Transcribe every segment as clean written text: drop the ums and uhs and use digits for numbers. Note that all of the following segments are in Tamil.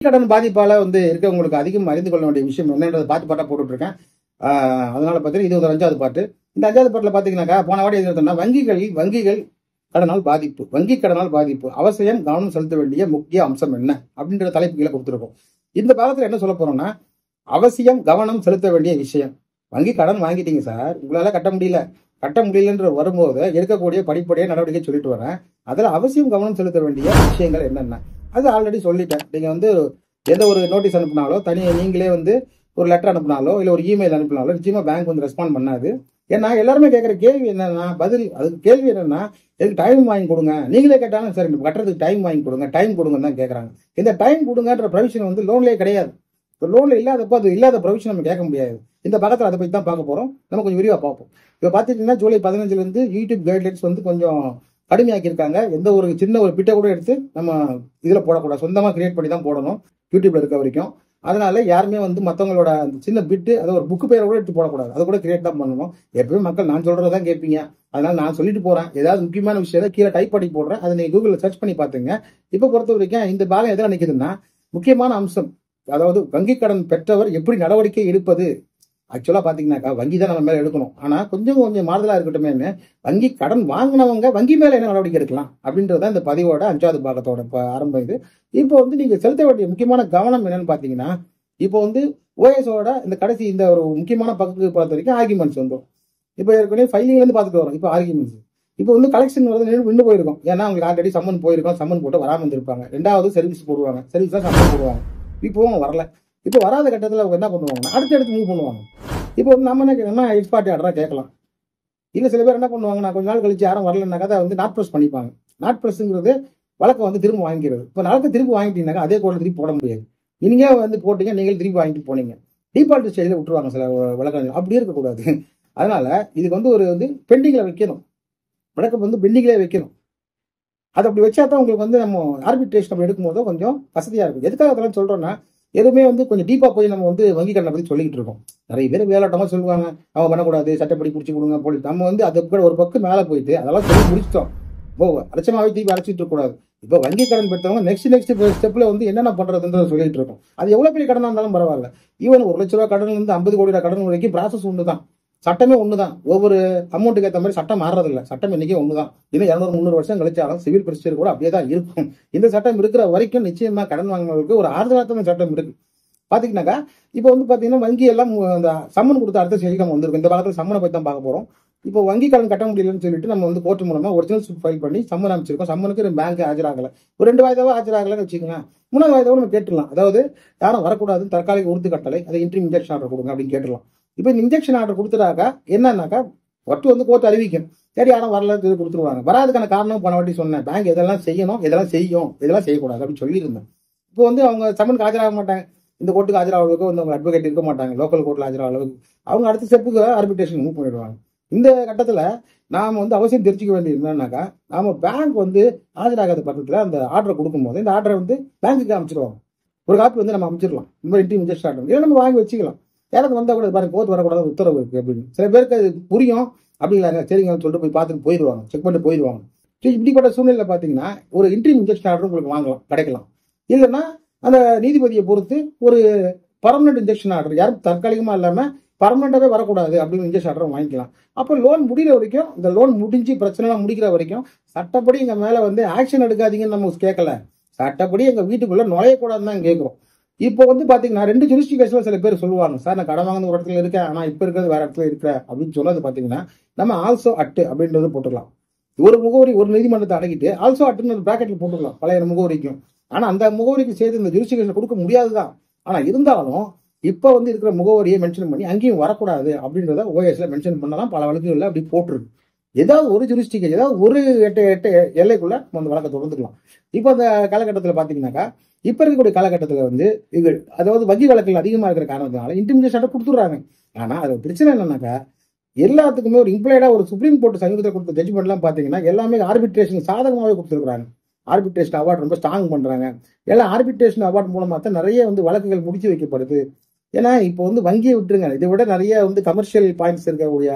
கடன் பாதிப்பால வந்து இருக்கவங்களுக்கு அதிகம் அறிந்து கொள்ள வேண்டிய விஷயம் என்னன்றதை பாட்டா போட்டுட்டு இருக்கேன். அதனால பார்த்தீங்கன்னா இது ஒரு 5வது பாட்டு. இந்த 5வது பாட்டில் பார்த்தீங்கன்னாக்கா போன வாட்டி எதுனா வங்கிகள் கடனால் பாதிப்பு, வங்கி கடனால் பாதிப்பு, அவசியம் கவனம் செலுத்த வேண்டிய முக்கிய அம்சம் என்ன அப்படின்ற தலைப்பு கீழே கொடுத்துருக்கோம். இந்த பாகத்தில் என்ன சொல்ல போறோம்னா, அவசியம் கவனம் செலுத்த வேண்டிய விஷயம். வங்கி கடன் வாங்கிட்டீங்க சார், உங்களால கட்ட முடியலன்ற வரும்போது எடுக்கக்கூடிய படிப்படியாக நடவடிக்கை சொல்லிட்டு வரேன். அதில் அவசியம் கவனம் செலுத்த வேண்டிய விஷயங்கள் என்னென்ன அது ஆல்ரெடி சொல்லிட்டேன். நீங்க வந்து எந்த ஒரு நோட்டீஸ் அனுப்பினாலோ, நீங்களே வந்து ஒரு லெட்டர் அனுப்பினாலோ, இல்லை ஒரு இமெயில் அனுப்பினாலோ நிச்சயமா பேங்க் வந்து ரெஸ்பாண்ட் பண்ணாது. ஏன்னா எல்லாருமே கேட்குற கேள்வி என்னன்னா, அதுக்கு கேள்வி என்னன்னா, எனக்கு டைம் வாங்கி கொடுங்க. நீங்களே கேட்டாலும் சரி கட்டுறதுக்கு டைம் வாங்கி கொடுங்க, டைம் கொடுங்கன்னு தான் கேட்குறாங்க. இந்த டைம் கொடுங்கன்ற ப்ரொவிஷன் வந்து லோன்லேயே கிடையாது. லோன்ல இல்லாதப்போ அது இல்லாத ப்ரொவிஷன் நம்ம கேட்க முடியாது. இந்த பக்கத்தில் அதை பற்றி தான் பார்க்க போகிறோம். நம்ம கொஞ்சம் விரிவாக பார்ப்போம். இப்போ பார்த்துட்டீங்கன்னா ஜூலை 15 யூடியூப் கைட்லைன்ஸ் வந்து கொஞ்சம் கடுமையாக்கியிருக்காங்க. எந்த ஒரு சின்ன ஒரு பிட்டை கூட எடுத்து நம்ம இதில் போடக்கூடாது, சொந்தமாக கிரியேட் பண்ணி தான் போடணும் யூடியூப்ல இருக்க வரைக்கும். அதனால யாருமே வந்து மற்றவங்களோட சின்ன பிட்டு அதை ஒரு புக்கு பேரை கூட எடுத்து போடக்கூடாது, அதை கூட கிரியேட் தான் பண்ணணும். எப்பவுமே மக்கள் நான் சொல்றதான் கேட்பீங்க, அதனால நான் சொல்லிட்டு போறேன். ஏதாவது முக்கியமான விஷயத்தை கீழே டைப் பண்ணி போடுறேன், அதை நீங்க கூகுளில் சர்ச் பண்ணி பார்த்துங்க. இப்போ பொறுத்த வரைக்கும் இந்த பாகம் எதில் நிற்குதுன்னா, முக்கியமான அம்சம், அதாவது வங்கி கடன் பெற்றவர் எப்படி நடவடிக்கை எடுப்பது. ஆக்சுவலா பாத்தீங்கன்னாக்கா வங்கி தான் நம்ம மேல எடுக்கணும், ஆனா கொஞ்சம் மாறுதலா இருக்கட்டுமே, வங்கி கடன் வாங்கினவங்க வங்கி மேல என்ன நடவடிக்கை எடுக்கலாம் அப்படின்றத இந்த பதிவோட 5வது பாகத்தோட ஆரம்பம் இது. இப்போ வந்து நீங்க செலுத்த வேண்டிய முக்கியமான கவனம் என்னன்னு பாத்தீங்கன்னா, இப்போ வந்து ஓஎஸோட இந்த கடைசி இந்த ஒரு முக்கியமான பக்கத்துக்கு பொறுத்த வரைக்கும் ஆர்குமெண்ட்ஸ் வந்துடும். இப்போ ஏற்கனவே ஃபைலிங்ல இருந்து பார்த்துட்டு வரோம். இப்போ ஆர்குமெண்ட்ஸ் இப்போ வந்து கலெக்ஷன் வந்து நின்று போயிருக்கும். ஏன்னா அவங்களுக்கு ஆல்ரெடி சம்மன் போயிருக்கோம், சம்மன் போட்டு வராமல் இருந்திருப்பாங்க. 2வது சர்வீஸ் போடுவாங்க, சர்வீஸ் தான் சம்மன் போடுவாங்க. இப்போவும் வரல. இப்போ வராத கட்டத்தில் அவங்க என்ன பண்ணுவாங்க, அடுத்து மூவ் பண்ணுவாங்க. இப்போ வந்து நம்ம என்ன கேட்கணும்னா எக்ஸ்பார்ட்டி ஆர்டராக கேட்கலாம். இல்லை சில பேர் என்ன பண்ணுவாங்க, நான் கொஞ்ச நாள் கழிச்சு யாரும் வரலன்னாக்கா அதை வந்து நாட் ப்ரெஸ் பண்ணிப்பாங்க. நாட் ப்ரெஸ்ங்கிறது வழக்கை வந்து திரும்ப வாங்கிக்கிறது. இப்போ வழக்கை திரும்ப வாங்கிட்டீங்கன்னாக்கா அதே கோர்ட்டில் திருப்பி போட முடியாது. நீங்க வந்து போட்டீங்க, நீங்கள் திருப்பி வாங்கிட்டு போனீங்க, டிஃபால்ட் ஸ்டேஜில் விட்டுருவாங்க சில வழக்கங்கள். அப்படி இருக்கக்கூடாது. அதனால இதுக்கு வந்து ஒரு வந்து பெண்டிங்கில் வைக்கணும், வழக்கம் வந்து பெண்டிங்லேயே வைக்கணும். அது அப்படி வச்சா தான் உங்களுக்கு வந்து நம்ம ஆர்பிட்ரேஷன் நம்ம எடுக்கும்போது கொஞ்சம் வசதியாக இருக்கும். எதுக்காக அதெல்லாம் சொல்கிறோன்னா, எதுவுமே வந்து கொஞ்சம் டீப்பாக போய் நம்ம வந்து வங்கி கடனை பற்றி சொல்லிக்கிட்டு இருக்கோம். நிறைய பேர் வேலாட்டமாக சொல்லுவாங்க, அவங்க பண்ணக்கூடாது, சட்டப்படி பிடிச்சி கொடுங்க போலி. நம்ம வந்து அது கூட ஒரு பக்கம் மேலே போயிட்டு அதெல்லாம் சொல்லி முடிச்சிட்டோம். இப்போ அலட்சமாவே திருப்பி அழைச்சிட்டு இருக்கக்கூடாது. இப்போ வங்கி கடன் பெற்றவங்க நெக்ஸ்ட் ஸ்டெப்ல வந்து என்னென்ன பண்றதுன்றத சொல்லிட்டு இருக்கோம். அது எவ்வளவு பெரிய கடனா இருந்தாலும் பரவாயில்ல. ஈவன் 1 லட்ச ரூபாய் கடன் இருந்து 50 கோடி ரூபாய் கடன் வரைக்கும் ப்ராசஸ் ஒன்று தான், சட்டமே ஒன்று தான். ஒவ்வொரு அமௌண்ட்டுக்கு ஏற்ற மாதிரி சட்டம் மாறுறதில்ல. சட்டம் இன்னைக்கு ஒன்று தான். இன்னும் 200-300 வருஷம் கழிச்சாலும் சிவில் ப்ரொசீஜர் கூட அப்படியே தான் இருக்கும். இந்த சட்டம் இருக்கிற வரைக்கும் நிச்சயமா கடன் வாங்கினவருக்கு ஒரு ஆறுதலான சட்டம் இருக்கு. பாத்தீங்கன்னாக்கா இப்போ வந்து பாத்தீங்கன்னா வங்கி எல்லாம் அந்த சம்மன் கொடுத்த அடுத்த ஸ்டேஜ் நம்ம வந்திருக்கும். இந்த பாகத்தில் சம்மனை பற்றி தான் பார்க்க போறோம். இப்போ வங்கி கடன் கட்ட முடியலன்னு சொல்லிட்டு நம்ம வந்து கோர்ட் மூலமா ஒரிஜினல் ஸ்லிப் ஃபைல் பண்ணி சம்மன் அமைச்சிருக்கோம். சம்மனுக்கு பேங்க் ஆஜராகல, ஒரு 2 வாய்தாவா ஆஜராகலன்னு வச்சுக்கோங்க. 3வது வாய்தாவும் நம்ம கேட்டுடலாம். அதாவது யாரும் வரக்கூடாது, தற்காலிக உறுதி கட்டளை, அதை இன்ட்ரீம் இன்ஜெக்ஷன் ஆர்டர் கொடுங்க அப்படின்னு கேட்டுடலாம். இப்போ இந்த இன்ஜெக்ஷன் ஆர்டர் கொடுத்துட்டாக்கா என்னன்னாக்கா ஒட்டு வந்து கோர்ட் அறிவிக்கும், சரி யாரும் வரலன்னு கொடுத்துருவாங்க. வராதுக்கான காரணம் போன வாட்டி சொன்னேன், பேங்க் எதெல்லாம் செய்யணும், இதெல்லாம் செய்யும், இதெல்லாம் செய்யக்கூடாது அப்படின்னு சொல்லியிருந்தேன். இப்போ வந்து அவங்க சம்மனுக்கு ஆஜராக மாட்டாங்க, இந்த கோர்ட்டுக்கு ஆஜராகிறதுக்கு வந்து அவங்க அட்வொகேட் இருக்க மாட்டாங்க, லோக்கல் கோர்ட்டில் ஆஜராக அளவுக்கு அவங்க அடுத்த ஸ்டெப்புக்கு ஆர்பிட்ரேஷன் மூவ் பண்ணிடுவாங்க. இந்த கட்டத்தில் நாம் வந்து அவசியம் தெரிஞ்சுக்க வேண்டியது என்னன்னாக்கா, நாம பேங்க் வந்து ஆஜராகாத பக்கத்தில் அந்த ஆர்டரை கொடுக்கும்போது இந்த ஆர்டரை வந்து பேங்க்குக்கு அமைச்சிருவாங்க. ஒரு காப்பி வந்து நம்ம அமைச்சிடலாம், இந்த மாதிரி இன்ட்ரீம் இன்ஜெக்ஷன் ஆர்டர் இல்லை நம்ம வாங்கி வச்சுக்கலாம். யாராவது வந்தால் கூட பாருங்க கோர்ட் வரக்கூடாது உத்தரவு இருக்கு அப்படின்னு. சில பேருக்கு அது புரியும், அப்படி இல்லைங்க சரிங்கன்னு சொல்லிட்டு போய் பார்த்துட்டு போயிடுவாங்க, செக் பண்ணிட்டு போயிடுவாங்க. இப்படிப்பட்ட சூழ்நிலை பார்த்தீங்கன்னா ஒரு இன்ட்ரீம் இன்ஜெக்ஷன் ஆர்டர் உங்களுக்கு வாங்கலாம், கிடைக்கலாம். இல்லைன்னா அந்த நீதிபதியை பொறுத்து ஒரு பர்மனன்ட் இன்ஜெக்ஷன் ஆர்டர், யாரும் தற்காலிகமாக இல்லாமல் பர்மனண்டாவே வரக்கூடாது அப்படின்னு இன்ஜெக்ஷன் ஆர்டர் வாங்கிக்கலாம். அப்போ லோன் முடிகிற வரைக்கும், இந்த லோன் முடிஞ்சு பிரச்சனைலாம் முடிக்கிற வரைக்கும் சட்டப்படி எங்க மேல வந்து ஆக்ஷன் எடுக்காதீங்கன்னு நம்ம கேட்கல, சட்டப்படி எங்க வீட்டுக்குள்ள நுழையக்கூடாதுன்னு தான் கேட்கிறோம். இப்போ வந்து பாத்தீங்கன்னா 2 ஜுரிஸ்டிகேஷன்ல சில பேர் சொல்லுவாங்க, சார் நான் கடன் வாங்கின ஒரு இடத்துல இருக்கேன், ஆனா இப்ப இருக்கிறது வேற இடத்துல இருக்கிறேன் அப்படின்னு சொன்னது பாத்தீங்கன்னா நம்ம ஆல்சோ அட் அப்படின்றது போட்டுக்கலாம். ஒரு முகவரி ஒரு நீதிமன்றத்தை அடக்கிட்டு ஆல்சோ அட்டுன்னு ஒரு பிராக்கெட்ல போட்டுக்கலாம் பழைய முகவரிக்கும். ஆனா அந்த முகவரிக்கு சேர்த்து இந்த ஜுரிஸ்டிகேஷன் கொடுக்க முடியாதுதான். ஆனா இருந்தாலும் இப்ப வந்து இருக்கிற முகவரியை மென்ஷன் பண்ணி அங்கேயும் வரக்கூடாது அப்படின்றத ஓஎஸ்ல மென்ஷன் பண்ணலாம். பல வழக்குகள்ல அப்படி போட்டுருக்கு. ஏதாவது ஒரு ஜுரிஸ்டிகேஷன், ஏதாவது ஒரு எட்டு எல்லைக்குள்ள அந்த வழக்கை தொடர்ந்துக்கலாம். இப்போ அந்த காலகட்டத்தில் பாத்தீங்கன்னாக்கா, இப்ப இருக்கக்கூடிய காலகட்டத்தில் வந்து இது அதாவது வங்கி வழக்குகள் அதிகமா இருக்கிற காரணத்தினால இன்டிமிடேஷன் கொடுத்துடுறாங்க. ஆனா அது பிரச்சனை என்னன்னாக்கா, எல்லாத்துக்குமே ஒரு இம்ப்ளாய்டா ஒரு சுப்ரீம் கோர்ட் சமீபத்தில் கொடுத்த ஜட்ஜ்மெண்ட் எல்லாம் பாத்தீங்கன்னா எல்லாமே ஆர்பிட்ரேஷன் சாதகமாகவே கொடுத்துருக்காங்க. ஆர்பிட்ரேஷன் அவார்டு ரொம்ப ஸ்ட்ராங் பண்றாங்க. எல்லாம் ஆர்பிட்ரேஷன் அவார்டு மூலமா தான் நிறைய வந்து வழக்குகள் முடிச்சு வைக்கப்படுது. ஏன்னா இப்போ வந்து வங்கியை விட்டுருங்க, இதை விட நிறைய வந்து கமர்ஷியல் பாயிண்ட்ஸ் இருக்கக்கூடிய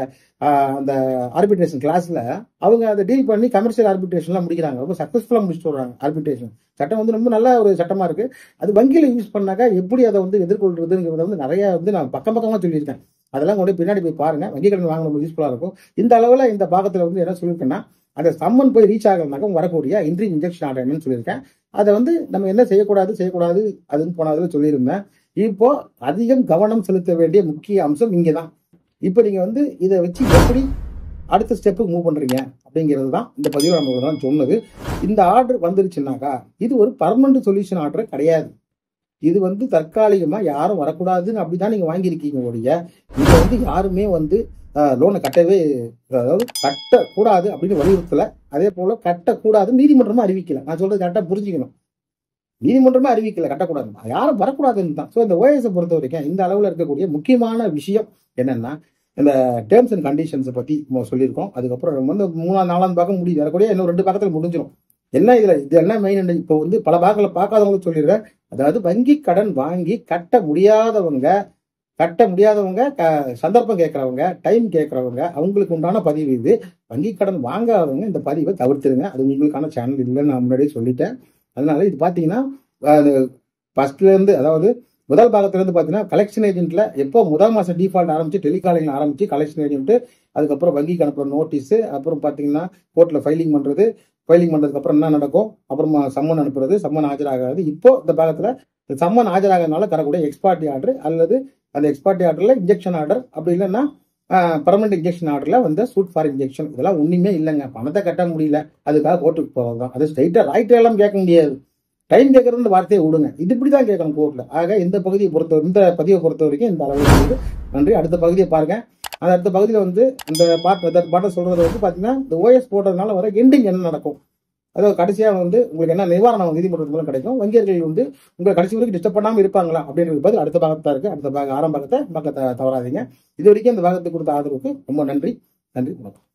அந்த ஆர்பிட்ரேஷன் கிளாஸ்ல அவங்க அதை டீல் பண்ணி கமர்ஷியல் ஆர்பிட்ரேஷன்லாம் முடிக்கிறாங்க, ரொம்ப சக்சஸ்ஃபுல்லா முடிச்சுட்டு வர்றாங்க. ஆர்பிட்ரேஷன் சட்டம் வந்து ரொம்ப நல்ல ஒரு சட்டமா இருக்கு. அது வங்கியில யூஸ் பண்ணாக்கா எப்படி அதை வந்து எதிர்கொள்றதுங்கிறத வந்து நிறைய வந்து நான் பக்கமா சொல்லியிருக்கேன். அதெல்லாம் கொண்டு பின்னாடி போய் பாருங்க, வங்கி கடன் வாங்க ரொம்ப யூஸ்ஃபுல்லா இருக்கும். இந்த அளவுல இந்த பாகத்துல வந்து என்ன சொல்லியிருக்கேன்னா, அந்த சம்மன் போய் ரீச் ஆகணும்னாக்க வரக்கூடிய இன்ட்ரீம் இன்ஜெக்ஷன் ஆர்டர் என்னன்னு சொல்லியிருக்கேன். அதை வந்து நம்ம என்ன செய்யக்கூடாது அதுன்னு போனதுல சொல்லியிருந்தேன். இப்போ அதிகம் கவனம் செலுத்த வேண்டிய முக்கிய அம்சம் இங்கதான். இப்போ நீங்க வந்து இதை வச்சு எப்படி அடுத்த ஸ்டெப்புக்கு மூவ் பண்றீங்க அப்படிங்கிறது தான் இந்த பதிவில் நம்ம தான் சொன்னது. இந்த ஆர்டர் வந்துருச்சுன்னாக்கா இது ஒரு பர்மனன்ட் சொல்யூஷன் ஆர்டர் கிடையாது. இது வந்து தற்காலிகமா யாரும் வரக்கூடாதுன்னு அப்படிதான் நீங்க வாங்கியிருக்கீங்க ஒழிய இதை வந்து யாருமே வந்து லோனை கட்டவே, அதாவது கட்டக்கூடாது அப்படின்னு வலியுறுத்தல. அதே போல கட்டக்கூடாது நீதிமன்றமா அறிவிக்கல. நான் சொல்றது கரெக்டா புரிஞ்சுக்கணும். நீதிமன்றமே அறிவிக்கல கட்டக்கூடாது, யாரும் வரக்கூடாதுன்னு தான். ஸோ இந்த ஓஎஸ் பொறுத்த வரைக்கும் இந்த அளவுல இருக்கக்கூடிய முக்கியமான விஷயம் என்னன்னா, இந்த டேர்ம்ஸ் அண்ட் கண்டிஷன்ஸை பத்தி சொல்லியிருக்கோம். அதுக்கப்புறம் வந்து 3ஆம் 4ஆம் பாகம் முடியுது, வரக்கூடிய இன்னும் 2 பாகத்தில் முடிஞ்சிடும். என்ன இது என்ன மெயின், இப்போ வந்து பல பாகங்களை பார்க்காதவங்களுக்கு சொல்லிடுறேன். அதாவது வங்கி கடன் வாங்கி கட்ட முடியாதவங்க சந்தர்ப்பம் கேட்கறவங்க, டைம் கேட்கறவங்க, அவங்களுக்கு உண்டான பதிவு இது. வங்கி கடன் வாங்காதவங்க இந்த பதிவை தவிர்த்துருங்க, அது உங்களுக்கான சேனல் இல்லைன்னு நான் முன்னாடியே சொல்லிட்டேன். அதனால இது பாத்தீங்கன்னா ஃபர்ஸ்ட்ல இருந்து, அதாவது முதல் பாகத்துல இருந்து பாத்தீங்கன்னா கலெக்ஷன் ஏஜென்ட்ல எப்போ முதல் மாசம் டிஃபால்ட் ஆரம்பிச்சு டெலிகாலிங் ஆரம்பிச்சு கலெக்ஷன் ஏஜென்ட், அதுக்கப்புறம் வங்கிக்கு அனுப்புற நோட்டீஸ், அப்புறம் பாத்தீங்கன்னா கோர்ட்ல ஃபைலிங் பண்ணதுக்கு அப்புறம் என்ன நடக்கும், அப்புறமா சம்மன் அனுப்புறது, சம்மன் ஆஜராகாது. இப்போ இந்த பாகத்துல சம்மன் ஆஜராகிறதுனால தரக்கூடிய எக்ஸ்பார்ட்டி ஆர்டர் அல்லது அந்த எக்ஸ்பார்ட்டி ஆர்டர்ல இன்ஜெக்ஷன் ஆர்டர், அப்படி இல்லைன்னா பர்மனன்ட் இன்ஜெக்ஷன் ஆர்டர்ல வந்து சூட் ஃபார் இன்ஜெக்ஷன், இதெல்லாம் ஒண்ணுமே இல்லைங்க. பணத்தை கட்ட முடியல, அதுக்காக கோர்ட்டுக்கு போறதுதான். அது ஸ்ட்ரைட்டா ரைட் எல்லாம் கேட்க முடியாது, டைம் கேட்கறது வார்த்தையை விடுங்க, இது இப்படிதான் கேட்கணும் கோர்ட்ல. ஆக இந்த பதிவை பொறுத்த வரைக்கும் இந்த அளவுக்கு நன்றி. அடுத்த பகுதியை பாருங்க. அந்த அடுத்த பகுதியில் வந்து இந்த பாட்டை சொல்றது வந்து பாத்தீங்கன்னா இந்த ஓஎஸ் போடுறதுனால வர எண்டிங் என்ன நடக்கும், அதாவது கடைசியா வந்து உங்களுக்கு என்ன நிவாரணம் நீதிமன்றத்து மூலம் கிடைக்கும், வங்கியர்கள் வந்து உங்களை கடைசி வரைக்கும் டிஸ்டர்ப் பண்ணாம இருப்பாங்களா அப்படின்றது பதில் அடுத்த பாகத்தா இருக்கு. அடுத்த பாகம் 6ஆம் பாகத்தை தவறாதீங்க. இது வரைக்கும் இந்த பாகத்துக்கு கொடுத்த ஆதரவுக்கு ரொம்ப நன்றி. வணக்கம்.